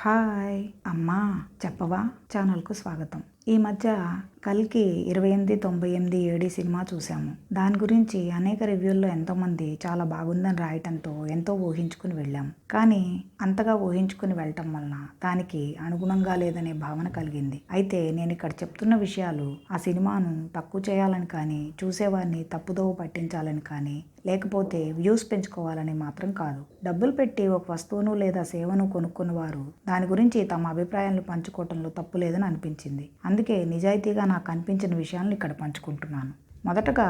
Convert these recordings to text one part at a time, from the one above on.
Hi అమ్మా చెప్పవా ఛానల్కు స్వాగతం. ఈ మధ్య కల్కి 2898 ఏడి సినిమా చూసాము. దాని గురించి అనేక రివ్యూల్లో ఎంతోమంది చాలా బాగుందని రాయటంతో ఎంతో ఊహించుకుని వెళ్ళాం. కానీ అంతగా ఊహించుకుని వెళ్ళటం వలన దానికి అనుగుణంగా లేదనే భావన కలిగింది. అయితే నేను ఇక్కడ చెప్తున్న విషయాలు ఆ సినిమాను తక్కువ చేయాలని కానీ, చూసేవారిని తప్పుదోవ పట్టించాలని కానీ, లేకపోతే వ్యూస్ పెంచుకోవాలని మాత్రం కాదు. డబ్బులు పెట్టి ఒక వస్తువును లేదా సేవను కొనుక్కున్నవారు దాని గురించి తమ అభిప్రాయాలను పంచుకోవటంలో తప్పు లేదని అనిపించింది. అందుకే నిజాయితీగా నాకు అనిపించిన విషయాలను ఇక్కడ పంచుకుంటున్నాను. మొదటగా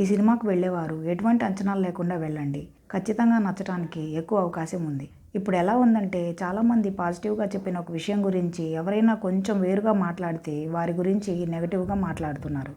ఈ సినిమాకు వెళ్ళేవారు ఎటువంటి అంచనాలు లేకుండా వెళ్ళండి. ఖచ్చితంగా నచ్చడానికి ఎక్కువ అవకాశం ఉంది. ఇప్పుడు ఎలా ఉందంటే చాలామంది పాజిటివ్గా చెప్పిన ఒక విషయం గురించి ఎవరైనా కొంచెం వేరుగా మాట్లాడితే వారి గురించి నెగిటివ్గా మాట్లాడుతున్నారు.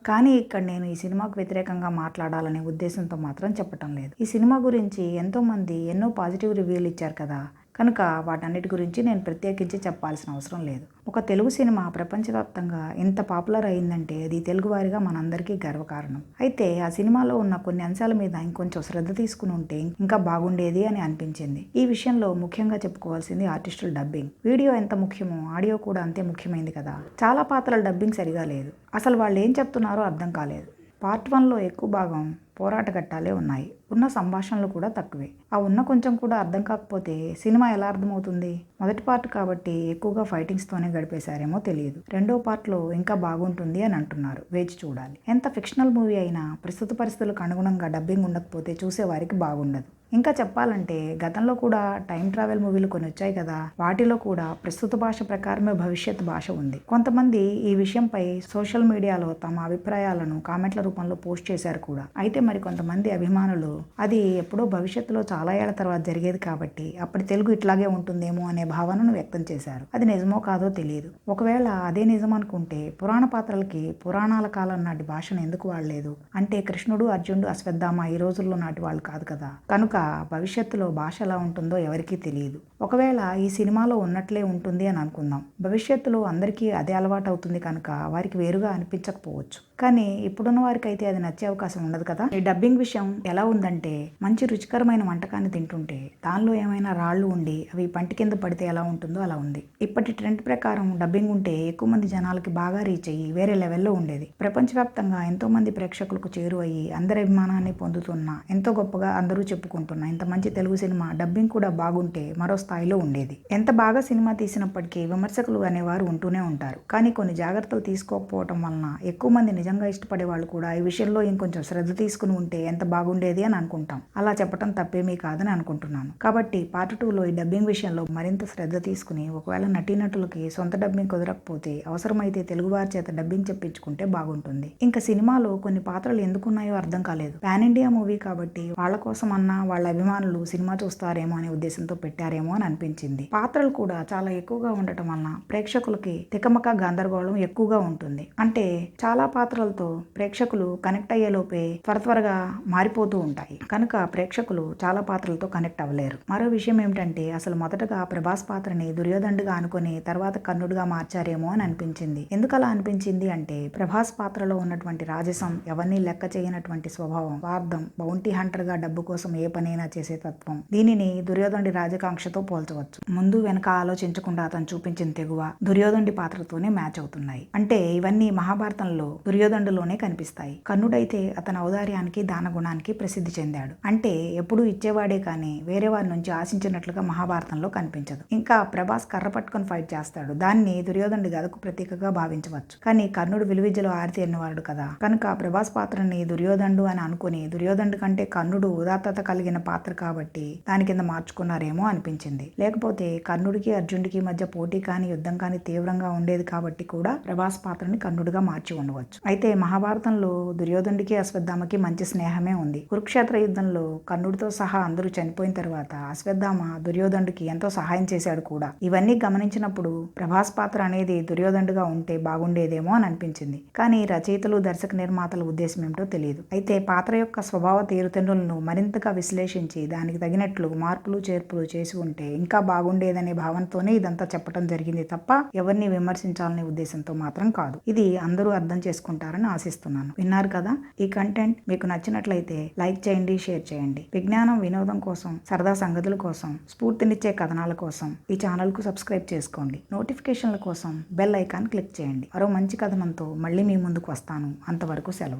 కానీ ఇక్కడ నేను ఈ సినిమాకు వ్యతిరేకంగా మాట్లాడాలనే ఉద్దేశంతో మాత్రం చెప్పటం లేదు. ఈ సినిమా గురించి ఎంతోమంది ఎన్నో పాజిటివ్ రివ్యూలు ఇచ్చారు కదా, కనుక వాటన్నిటి గురించి నేను ప్రత్యేకించి చెప్పాల్సిన అవసరం లేదు. ఒక తెలుగు సినిమా ప్రపంచవ్యాప్తంగా ఎంత పాపులర్ అయిందంటే అది తెలుగువారిగా మనందరికీ గర్వకారణం. అయితే ఆ సినిమాలో ఉన్న కొన్ని అంశాల మీద ఇంకొంచెం శ్రద్ధ తీసుకుని ఉంటే ఇంకా బాగుండేది అని అనిపించింది. ఈ విషయంలో ముఖ్యంగా చెప్పుకోవాల్సింది ఆర్టిస్టుల డబ్బింగ్. వీడియో ఎంత ముఖ్యమో ఆడియో కూడా అంతే ముఖ్యమైంది కదా. చాలా పాత్రల డబ్బింగ్ సరిగా లేదు. అసలు వాళ్ళు ఏం చెప్తున్నారో అర్థం కాలేదు. పార్ట్ 1లో ఎక్కువ భాగం పోరాట ఘట్టాలే ఉన్నాయి. ఉన్న సంభాషణలు కూడా తక్కువే. ఆ ఉన్న కొంచెం కూడా అర్థం కాకపోతే సినిమా ఎలా అర్థమవుతుంది? మొదటి పార్ట్ కాబట్టి ఎక్కువగా ఫైటింగ్స్తోనే గడిపేశారేమో తెలియదు. రెండో పార్ట్లో ఇంకా బాగుంటుంది అని అంటున్నారు. వేచి చూడాలి. ఎంత ఫిక్షనల్ మూవీ అయినా ప్రస్తుత పరిస్థితులకు అనుగుణంగా డబ్బింగ్ ఉండకపోతే చూసేవారికి బాగుండదు. ఇంకా చెప్పాలంటే గతంలో కూడా టైం ట్రావెల్ మూవీలు కొన్ని వచ్చాయి కదా, వాటిలో కూడా ప్రస్తుత భాష ప్రకారమే భవిష్యత్ భాష ఉంది. కొంతమంది ఈ విషయంపై సోషల్ మీడియాలో తమ అభిప్రాయాలను కామెంట్ల రూపంలో పోస్ట్ చేశారు కూడా. అయితే మరి కొంతమంది అభిమానులు అది ఎప్పుడో భవిష్యత్తులో చాలా ఏళ్ల తర్వాత జరిగేది కాబట్టి అప్పటి తెలుగు ఇట్లాగే ఉంటుందేమో అనే భావనను వ్యక్తం చేశారు. అది నిజమో కాదో తెలియదు. ఒకవేళ అదే నిజం అనుకుంటే పురాణ పాత్రలకి పురాణాల కాలం నాటి భాషను ఎందుకు వాడలేదు? అంటే కృష్ణుడు, అర్జునుడు, అశ్వత్థామ ఈ రోజుల్లో నాటి వాళ్ళు కాదు కదా. కనుక భవిష్యత్తులో భాష ఎలా ఉంటుందో ఎవరికీ తెలియదు. ఒకవేళ ఈ సినిమాలో ఉన్నట్లే ఉంటుంది అని అనుకుందాం. భవిష్యత్తులో అందరికీ అదే అలవాటు అవుతుంది కనుక వారికి వేరుగా అనిపించకపోవచ్చు. కానీ ఇప్పుడున్న వారికి అయితే అది నచ్చే అవకాశం ఉండదు కదా. ఈ డబ్బింగ్ విషయం ఎలా ఉందంటే మంచి రుచికరమైన వంటకాన్ని తింటుంటే దానిలో ఏమైనా రాళ్ళు ఉండి అవి పంటి కింద పడితే ఎలా ఉంటుందో అలా ఉంది. ఇప్పటి ట్రెండ్ ప్రకారం డబ్బింగ్ ఉంటే ఎక్కువ మంది జనాలకి బాగా రీచ్ అయ్యి వేరే లెవెల్లో ఉండేది. ప్రపంచవ్యాప్తంగా ఎంతో మంది ప్రేక్షకులకు చేరువయ్యి అందరి అభిమానాన్ని పొందుతున్న ఎంతో గొప్పగా అందరూ చెప్పుకుంటున్న ఇంత మంచి తెలుగు సినిమా డబ్బింగ్ కూడా బాగుంటే మరో స్థాయిలో ఉండేది. ఎంత బాగా సినిమా తీసినప్పటికీ విమర్శకులు అనేవారు ఉంటూనే ఉంటారు. కానీ కొన్ని జాగ్రత్తలు తీసుకోకపోవటం వలన ఎక్కువ మంది నిజంగా ఇష్టపడే వాళ్ళు కూడా ఈ విషయంలో ఇంకొంచెం శ్రద్ధ తీసుకుని ఉంటే ఎంత బాగుండేది అని అనుకుంటాం. అలా చెప్పడం తప్పేమీ కాదని అనుకుంటున్నాను. కాబట్టి పార్ట్ 2లో ఈ డబ్బింగ్ విషయంలో మరింత శ్రద్ధ తీసుకుని ఒకవేళ నటీనటులకి సొంత డబ్బింగ్ కుదరకపోతే అవసరమైతే తెలుగు వారి చేత డబ్బింగ్ చెప్పించుకుంటే బాగుంటుంది. ఇంకా సినిమాలో కొన్ని పాత్రలు ఎందుకున్నాయో అర్థం కాలేదు. పాన్ ఇండియా మూవీ కాబట్టి వాళ్ళ కోసం అన్నా వాళ్ళ అభిమానులు సినిమా చూస్తారేమో అనే ఉద్దేశంతో పెట్టారేమో అని అనిపించింది. పాత్రలు కూడా చాలా ఎక్కువగా ఉండటం వలన ప్రేక్షకులకి తికమక గందరగోళం ఎక్కువగా ఉంటుంది. అంటే చాలా పాత్రలతో ప్రేక్షకులు కనెక్ట్ అయ్యే లోపే త్వరగా మారిపోతూ ఉంటాయి. కనుక ప్రేక్షకులు చాలా పాత్రలతో కనెక్ట్ అవ్వలేరు. మరో విషయం ఏమిటంటే అసలు మొదటగా ప్రభాస్ పాత్రని దుర్యోధనుడిగా అనుకుని తర్వాత కర్ణుడిగా మార్చారేమో అని అనిపించింది. ఎందుకు అలా అనిపించింది అంటే ప్రభాస్ పాత్రలో ఉన్నటువంటి రాజసం, ఎవరిని లెక్క చేయనటువంటి స్వభావం, స్వార్థం, బౌంటీ హంటర్ గా డబ్బు కోసం ఏ పనైనా చేసే తత్వం, దీనిని దుర్యోధనుడి రాజకాంక్షతో పోల్చవచ్చు. ముందు వెనక ఆలోచించకుండా అతను చూపించిన తెగువ దుర్యోధనుడి పాత్రతోనే మ్యాచ్ అవుతున్నాయి. అంటే ఇవన్నీ మహాభారతంలో దుర్యోధనుడిలోనే కనిపిస్తాయి. కర్ణుడైతే అతని ఔదార్యానికి దాన గుణానికి ప్రసిద్ధి చెందాడు. అంటే ఎప్పుడూ ఇచ్చేవాడే కానీ వేరే వారి నుంచి ఆశించినట్లుగా మహాభారతంలో కనిపించదు. ఇంకా ప్రభాస్ కర్ర పట్టుకొని ఫైట్ చేస్తాడు. దాన్ని దుర్యోధనుడి గదకు ప్రతీకగా భావించవచ్చు. కానీ కర్ణుడు విలువిద్యలో ఆరితేరినవాడు కదా. కనుక ప్రభాస్ పాత్రని దుర్యోధనుడు అని అనుకుని దుర్యోధనుడి కంటే కర్ణుడు ఉదాత్తత కలిగిన పాత్ర కాబట్టి దాని కింద మార్చుకున్నారేమో అనిపించింది. లేకపోతే కర్ణుడికి అర్జునుడికి మధ్య పోటీ కానీ యుద్ధం కానీ తీవ్రంగా ఉండేది కాబట్టి కూడా ప్రభాస్ పాత్రని కర్ణుడిగా మార్చి ఉండవచ్చు. అయితే మహాభారతంలో దుర్యోధనుడికి అశ్వత్థామకి మంచి స్నేహమే ఉంది. కురుక్షేత్ర యుద్ధంలో కర్ణుడితో సహా అందరూ చనిపోయిన తర్వాత అశ్వత్థామ దుర్యోధనుడికి ఎంతో సహాయం చేశాడు కూడా. ఇవన్నీ గమనించినప్పుడు ప్రభాస్ పాత్ర అనేది దుర్యోధనుడిగా ఉంటే బాగుండేదేమో అని అనిపించింది. కానీ రచయితలు, దర్శక నిర్మాతల ఉద్దేశం ఏమిటో తెలియదు. అయితే పాత్ర యొక్క స్వభావ తీరుతెన్నులను మరింతగా విశ్లేషించి దానికి తగినట్లు మార్పులు చేర్పులు చేసి ఉంటే ఇంకా బాగుండేదనే భావనతోనే ఇదంతా చెప్పడం జరిగింది తప్ప ఎవరిని విమర్శించాలనే ఉద్దేశంతో మాత్రం కాదు. ఇది అందరూ అర్థం చేసుకుంటారని ఆశిస్తున్నాను. విన్నారు కదా, ఈ కంటెంట్ మీకు నచ్చినట్లయితే లైక్ చేయండి, షేర్ చేయండి. విజ్ఞానం, వినోదం కోసం, సరదా సంగతుల కోసం, స్ఫూర్తినిచ్చే కథనాల కోసం ఈ ఛానల్కు సబ్స్క్రైబ్ చేసుకోండి. నోటిఫికేషన్ల కోసం బెల్ ఐకాన్ క్లిక్ చేయండి. మరో మంచి కథనంతో మళ్ళీ మీ ముందుకు వస్తాను. అంతవరకు సెలవు.